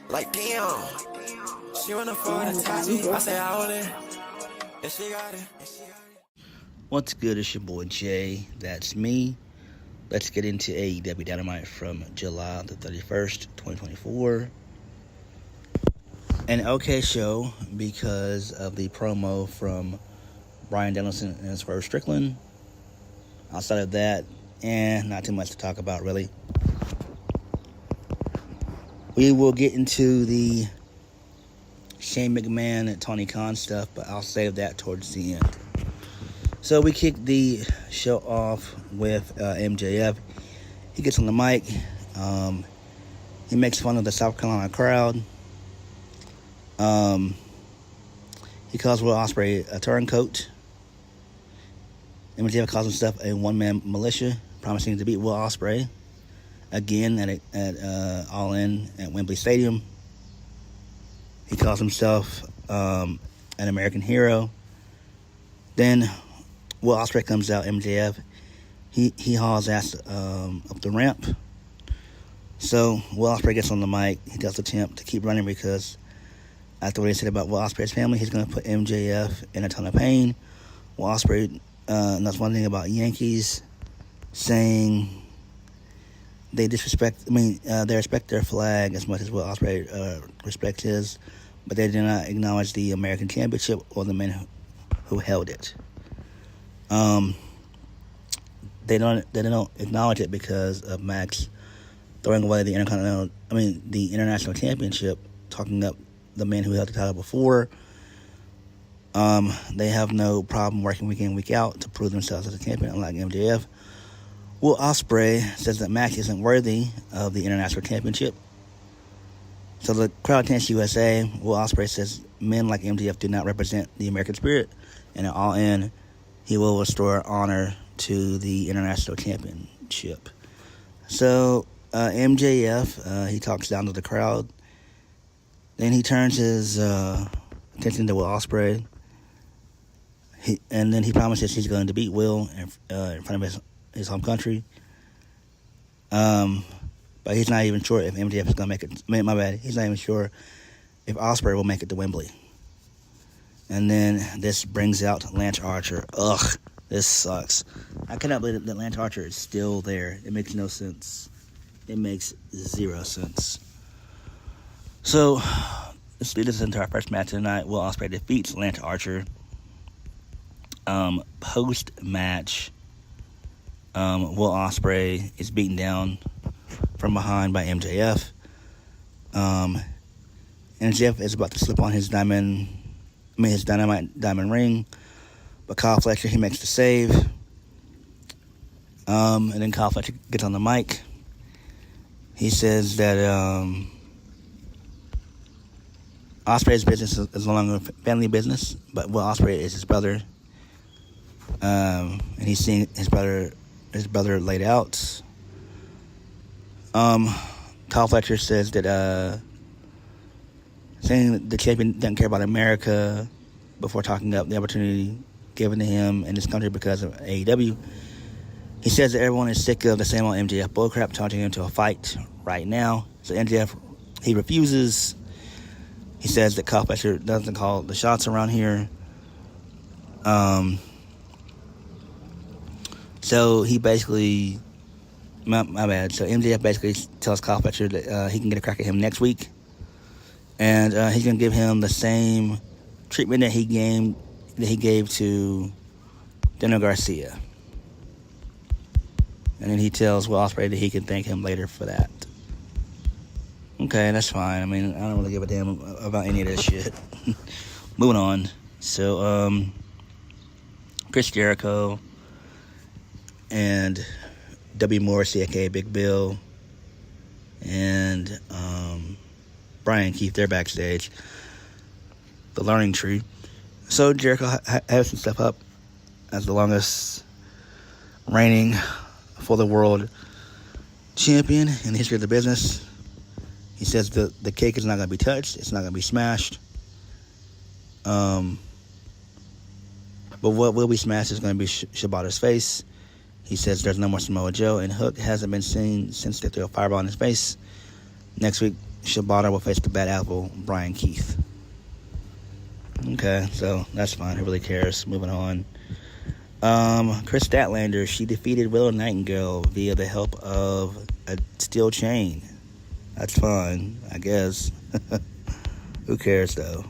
Like damn, she wanna afford to touch me. I say I want it, and she got it. What's good? It's your boy Jay. That's me. Let's get into AEW Dynamite from July the 31st, 2024. An okay show because of the promo from Bryan Danielson and Swerve Strickland. Outside of that, not too much to talk about, really. We will get into the Shane McMahon and Tony Khan stuff, but I'll save that towards the end. So we kick the show off with MJF. He gets on the mic. He makes fun of the South Carolina crowd. He calls Will Ospreay a turncoat. MJF calls himself a one-man militia, promising to beat Will Ospreay again at All In at Wembley Stadium. He calls himself an American hero. Then Will Ospreay comes out, MJF. He hauls ass up the ramp. So Will Ospreay gets on the mic. He does attempt to keep running because after what he said about Will Ospreay's family, he's going to put MJF in a ton of pain. Will Ospreay, that's one thing about Yankees, saying they they respect their flag as much as Will Ospreay respects his, but they do not acknowledge the American Championship or the men who held it. They don't acknowledge it because of Max throwing away the International Championship, talking up the men who held the title before. They have no problem working week in, week out to prove themselves as a champion, unlike MJF. Will Ospreay says that Max isn't worthy of the International Championship. So the crowd chants USA. Will Ospreay says men like MJF do not represent the American spirit, and at All In, he will restore honor to the International Championship. So MJF, he talks down to the crowd. Then he turns his attention to Will Ospreay. And then he promises he's going to beat Will in front of his home country. But he's not even sure if MJF is going to make it. My bad. He's not even sure if Ospreay will make it to Wembley. And then this brings out Lance Archer. Ugh, this sucks. I cannot believe that Lance Archer is still there. It makes no sense. It makes zero sense. So, let's lead us into our first match tonight. Will Ospreay defeats Lance Archer. Post-match, Will Ospreay is beaten down from behind by MJF. MJF is about to slip on his dynamite diamond ring, but Kyle Fletcher, he makes the save. And then Kyle Fletcher gets on the mic. He says that Ospreay's business is no longer family business, but Will Ospreay is his brother. And he's seeing his brother laid out. Kyle Fletcher says that saying that the champion doesn't care about America before talking up the opportunity given to him in this country because of AEW. He says that everyone is sick of the same old MJF bullcrap, taunting him to a fight right now. So MJF, he refuses. He says that Kyle Fletcher doesn't call the shots around here. So he basically, my bad. So MJF basically tells Kyle Fletcher that he can get a crack at him next week, and he's gonna give him the same treatment that he gave to Daniel Garcia. And then he tells Will Ospreay that he can thank him later for that. Okay, that's fine. I mean, I don't really give a damn about any of this shit. Moving on. So, Chris Jericho and W. Morrissey, aka Big Bill, and Brian Keith, they're backstage. The Learning Tree. So Jericho has some stuff up as the longest reigning for the world champion in the history of the business. He says the cake is not going to be touched. It's not going to be smashed. But what will be smashed is going to be Shibata's face. He says there's no more Samoa Joe, and Hook hasn't been seen since they threw a fireball in his face. Next week, Shibata will face the Bad Apple, Brian Keith. Okay, so that's fine. Who really cares? Moving on. Chris Statlander, she defeated Willow Nightingale via the help of a steel chain. That's fine, I guess. Who cares, though?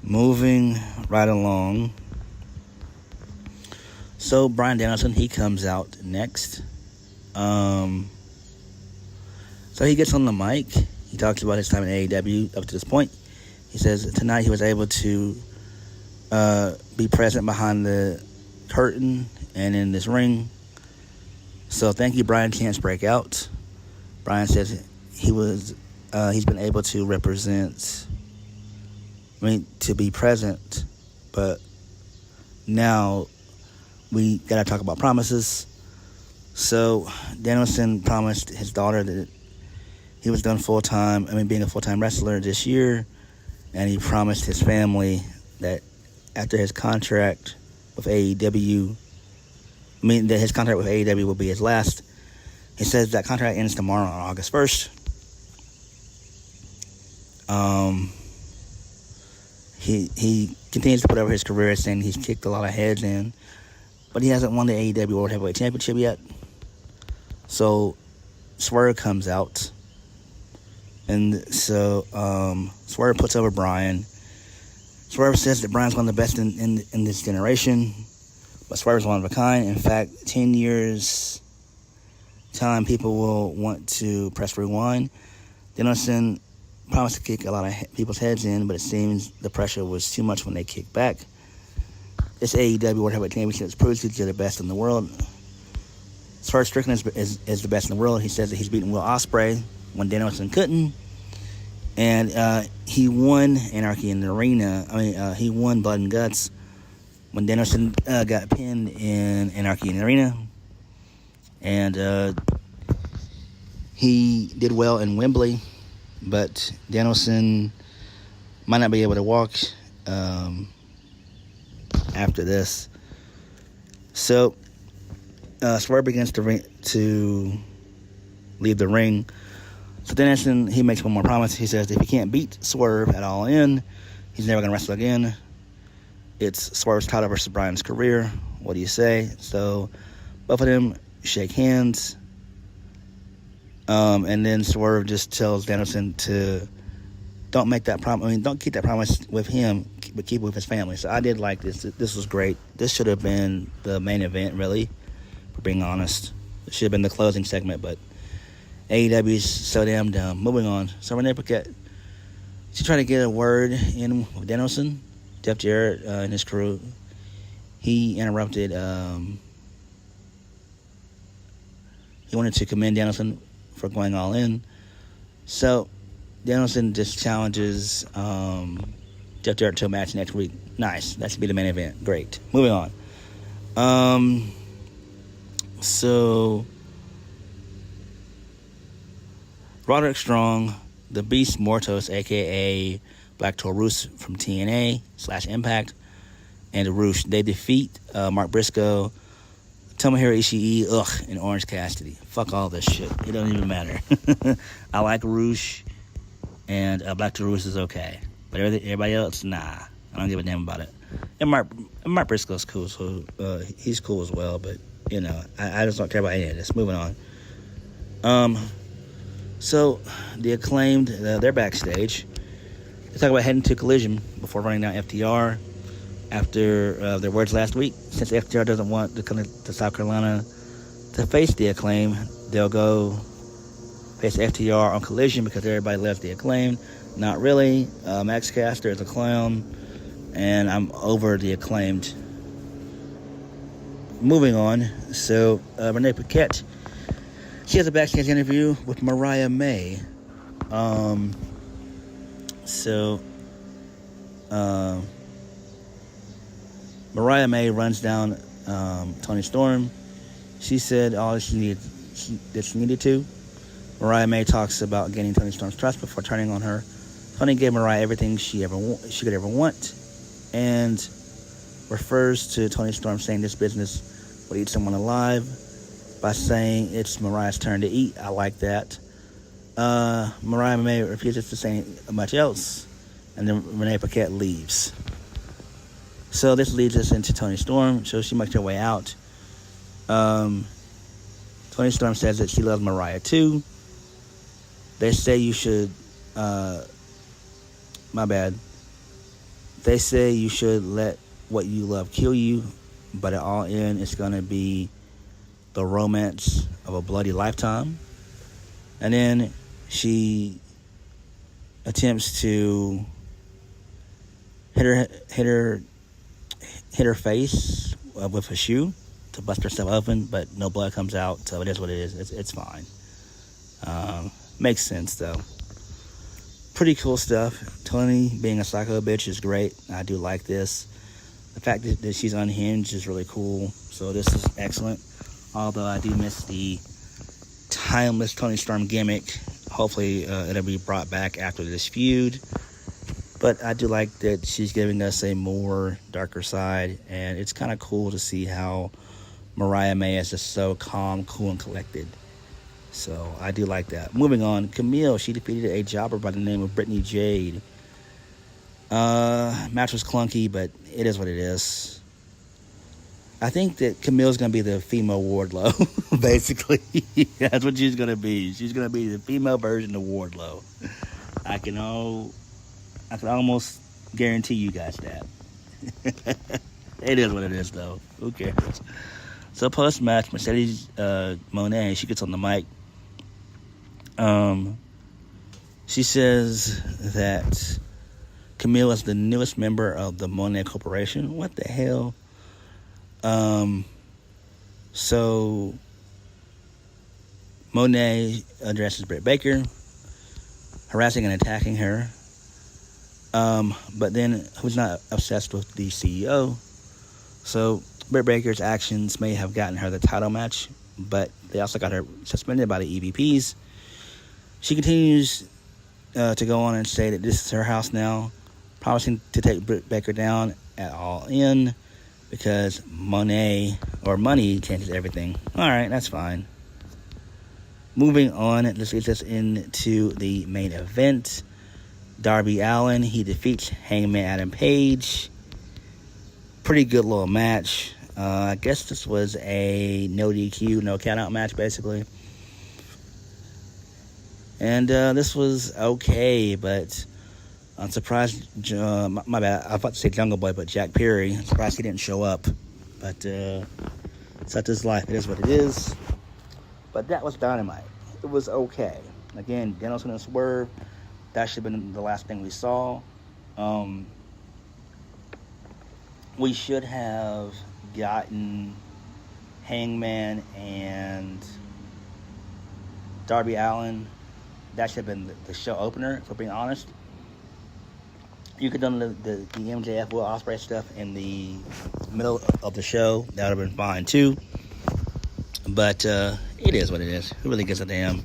Moving right along. So, Bryan Danielson, he comes out next. So he gets on the mic. He talks about his time in AEW up to this point. He says tonight he was able to be present behind the curtain and in this ring. So thank you, Bryan. Chance break out. Bryan says he's been able to represent, to be present, but now we gotta talk about promises. So Danielson promised his daughter that he was done being a full-time wrestler this year, and he promised his family that after his contract with AEW, that his contract with AEW will be his last. He says that contract ends tomorrow on August 1st. He continues to put over his career, saying he's kicked a lot of heads in, but he hasn't won the AEW World Heavyweight Championship yet. So Swerve comes out, and so Swerve puts over Bryan. Swerve says that Bryan's one of the best in this generation, but Swerve's one of a kind. In fact, 10 years time, people will want to press rewind. Danielson promised to kick a lot of people's heads in, but it seems the pressure was too much when they kicked back. This AEW World Heavyweight Championship proves that they're the best in the world. Swerve Strickland is the best in the world. He says that he's beaten Will Ospreay when Danielson couldn't. And he won Anarchy in the Arena. He won Blood and Guts when Danielson got pinned in Anarchy in the Arena. And he did well in Wembley, but Danielson might not be able to walk after this. So Swerve begins to leave the ring. So Danielson, he makes one more promise. He says if he can't beat Swerve at All In, he's never going to wrestle again. It's Swerve's title versus Bryan's career. What do you say? So both of them shake hands. And then Swerve just tells Danielson to don't make that promise. Don't keep that promise with him, but keep it with his family. So I did like this. This was great. This should have been the main event, really, for being honest. It should have been the closing segment, but AEW is so damn dumb. Moving on. So Renee Paquette, she tried to get a word in with Danielson. Jeff Jarrett and his crew, he interrupted. He wanted to commend Danielson for going all in. So Danielson just challenges Jeff Jarrett to a match next week. Nice. That should be the main event. Great. Moving on. So Roderick Strong, the Beast Mortos, a.k.a. Black Taurus from TNA/Impact, and Roosh, they defeat Mark Briscoe, Tomohiro Ishii, and Orange Cassidy. Fuck all this shit. It don't even matter. I like Roosh, and Black Taurus is okay. But everybody else, nah. I don't give a damn about it. And Mark Briscoe's cool, so he's cool as well, but, I just don't care about any of this. Moving on. So, the Acclaimed, they're backstage. They talk about heading to Collision before running down FTR after their words last week. Since FTR doesn't want to come to South Carolina to face the Acclaimed, they'll go face FTR on Collision because everybody loves the Acclaimed. Not really. Max Caster is a clown, and I'm over the Acclaimed. Moving on. So, Renee Paquette, she has a backstage interview with Mariah May. Mariah May runs down Toni Storm. She said all she needed to. Mariah May talks about gaining Toni Storm's trust before turning on her. Toni gave Mariah everything she could ever want, and refers to Toni Storm saying this business would eat someone alive. by saying it's Mariah's turn to eat. I like that. Mariah May refuses to say much else, and then Renee Paquette leaves. So this leads us into Toni Storm. So she makes her way out. Toni Storm says that she loves Mariah too. They say you should, They say you should let what you love kill you, but at all in, it's going to be the romance of a bloody lifetime. And then she attempts to hit her face with a shoe to bust herself open, but no blood comes out, so it is what it is. It's fine. Makes sense, though. Pretty cool stuff. Toni being a psycho bitch is great. I do like this. The fact that she's unhinged is really cool, so this is excellent. Although I do miss the timeless Toni Storm gimmick. Hopefully it'll be brought back after this feud. But I do like that she's giving us a more darker side, and it's kind of cool to see how Mariah May is just so calm, cool, and collected. So I do like that. Moving on, Kamille, she defeated a jobber by the name of Brittany Jade. Match was clunky, but it is what it is. I think that Camille's going to be the female Wardlow, basically. That's what she's going to be. She's going to be the female version of Wardlow. I can almost guarantee you guys that. It is what it is, though. Who cares? So post-match, Mercedes Mone, she gets on the mic. She says that Kamille is the newest member of the Mone Corporation. What the hell? So Mone addresses Britt Baker, harassing and attacking her. But then who's not obsessed with the CEO? So Britt Baker's actions may have gotten her the title match, but they also got her suspended by the EVPs. She continues to go on and say that this is her house now, promising to take Britt Baker down at All In because money changes everything. All right, that's fine. Moving on, let's get us into the main event. Darby Allin, he defeats Hangman Adam Page. Pretty good little match. I guess this was a no DQ, no count-out match, basically. And this was okay, but I'm surprised. My bad. I was about to say Jungle Boy, but Jack Perry. I'm surprised he didn't show up. But such is life. It is what it is. But that was Dynamite. It was okay. Again, Danielson and Swerve. That should have been the last thing we saw. We should have gotten Hangman and Darby Allin. That should have been the show opener, if we're being honest. You could have done the MJF Will Ospreay stuff in the middle of the show. That would have been fine, too. But it is what it is. Who really gives a damn?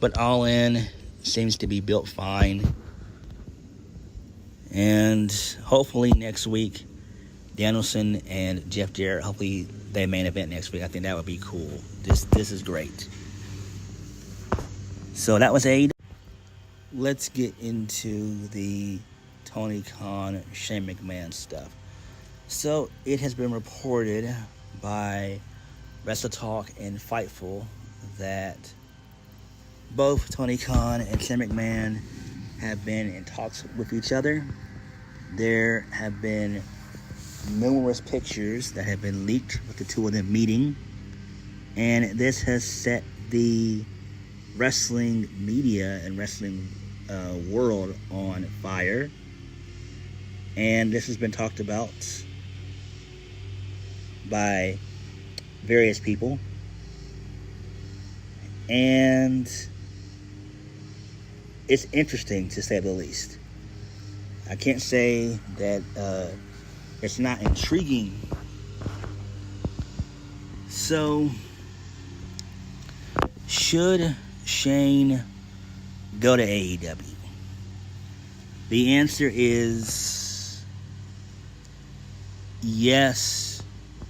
But All In seems to be built fine. And hopefully next week, Danielson and Jeff Jarrett, hopefully they main event next week. I think that would be cool. This is great. So that was AEW. Let's get into the Tony Khan, Shane McMahon stuff. So it has been reported by WrestleTalk and Fightful that both Tony Khan and Shane McMahon have been in talks with each other. There have been numerous pictures that have been leaked with the two of them meeting, and this has set the wrestling media and wrestling world on fire. And this has been talked about by various people, and it's interesting to say the least. I can't say that it's not intriguing. So, should Shane go to AEW? The answer is yes,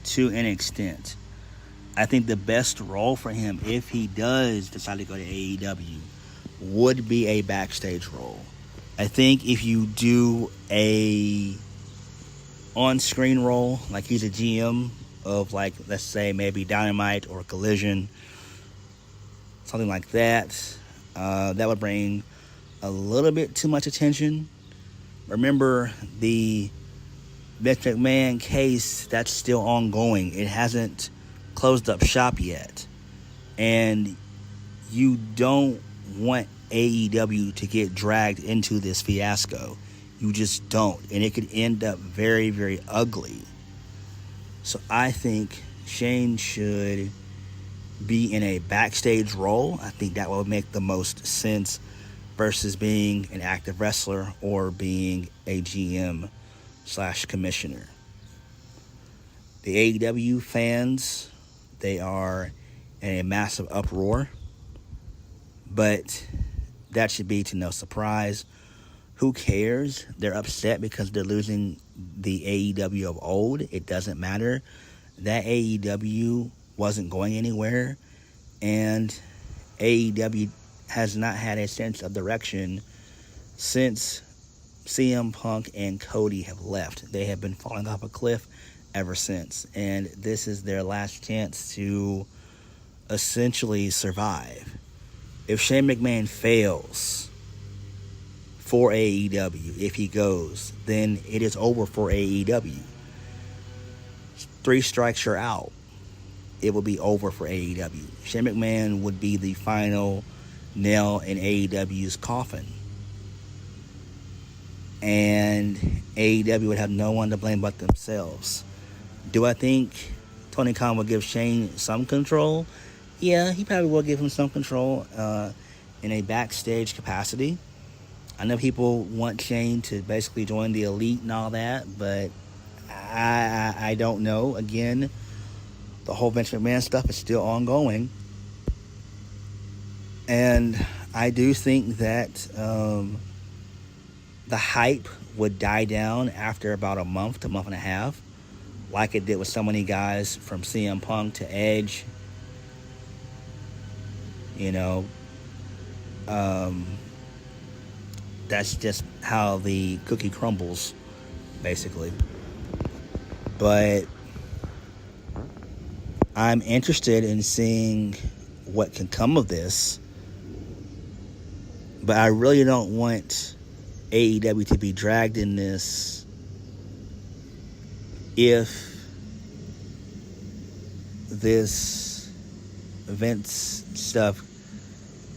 to an extent. I think the best role for him, if he does decide to go to AEW, would be a backstage role. I think if you do a on-screen role, like he's a GM of, like, let's say maybe Dynamite or Collision, something like that, that would bring a little bit too much attention. Remember, the Vince McMahon case, that's still ongoing. It hasn't closed up shop yet. And you don't want AEW to get dragged into this fiasco. You just don't. And it could end up very, very ugly. So I think Shane should be in a backstage role. I think that would make the most sense versus being an active wrestler or being a GM/commissioner. The AEW fans, they are in a massive uproar, but that should be to no surprise. Who cares? They're upset because they're losing the AEW of old. It doesn't matter. That AEW wasn't going anywhere, and AEW has not had a sense of direction since CM Punk and Cody have left. They have been falling off a cliff ever since, and this is their last chance to essentially survive. If Shane McMahon fails for AEW, if he goes, then it is over for AEW. 3 strikes, you're out. It will be over for AEW. Shane McMahon would be the final nail in AEW's coffin. And AEW would have no one to blame but themselves. Do I think Tony Khan will give Shane some control? Yeah, he probably will give him some control in a backstage capacity. I know people want Shane to basically join the elite and all that, but I don't know. Again, the whole Vince McMahon stuff is still ongoing. And I do think that the hype would die down after about a month to month and a half, like it did with so many guys from CM Punk to Edge. You know, that's just how the cookie crumbles, basically. But I'm interested in seeing what can come of this. But I really don't want AEW to be dragged in this if this Vince stuff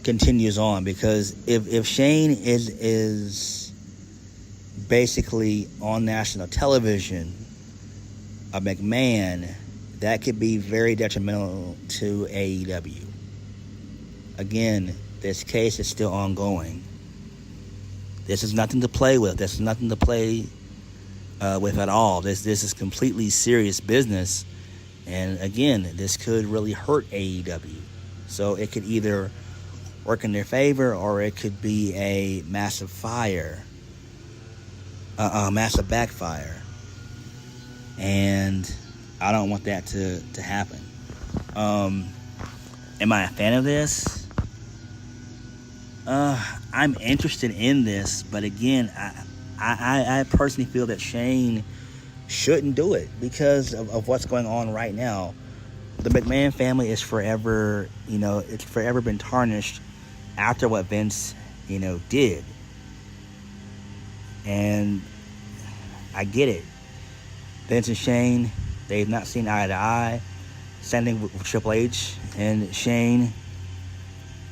continues on. Because if Shane is basically on national television, a McMahon, that could be very detrimental to AEW. Again, this case is still ongoing. This is nothing to play with. This is nothing to play with at all. This is completely serious business. And again, this could really hurt AEW. So it could either work in their favor or it could be a massive massive backfire. And I don't want that to happen. Am I a fan of this? I'm interested in this, but again, I personally feel that Shane shouldn't do it because of what's going on right now. The McMahon family is forever, it's forever been tarnished after what Vince, did. And I get it. Vince and Shane, they've not seen eye to eye. Same thing with Triple H and Shane,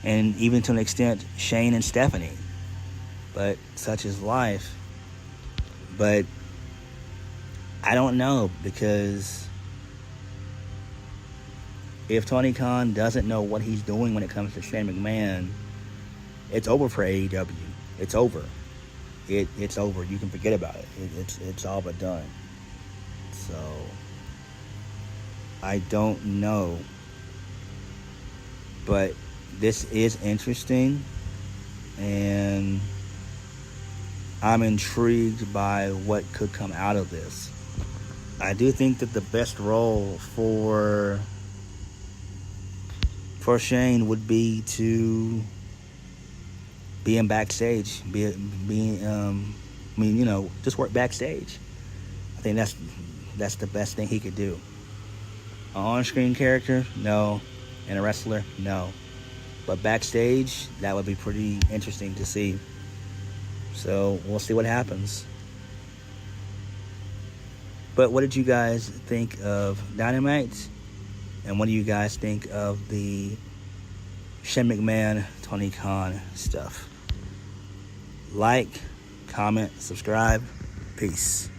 and even to an extent, Shane and Stephanie. But such is life. But I don't know, because if Tony Khan doesn't know what he's doing when it comes to Shane McMahon, it's over for AEW. It's over. It's over. You can forget about it. It's all but done. So I don't know. But this is interesting, and I'm intrigued by what could come out of this. I do think that the best role for for Shane would be to be in backstage, just work backstage. I think that's the best thing he could do. An on-screen character, no, and a wrestler, no. But backstage, that would be pretty interesting to see. So we'll see what happens. But what did you guys think of Dynamite? And what do you guys think of the Shane McMahon, Tony Khan stuff? Like, comment, subscribe. Peace.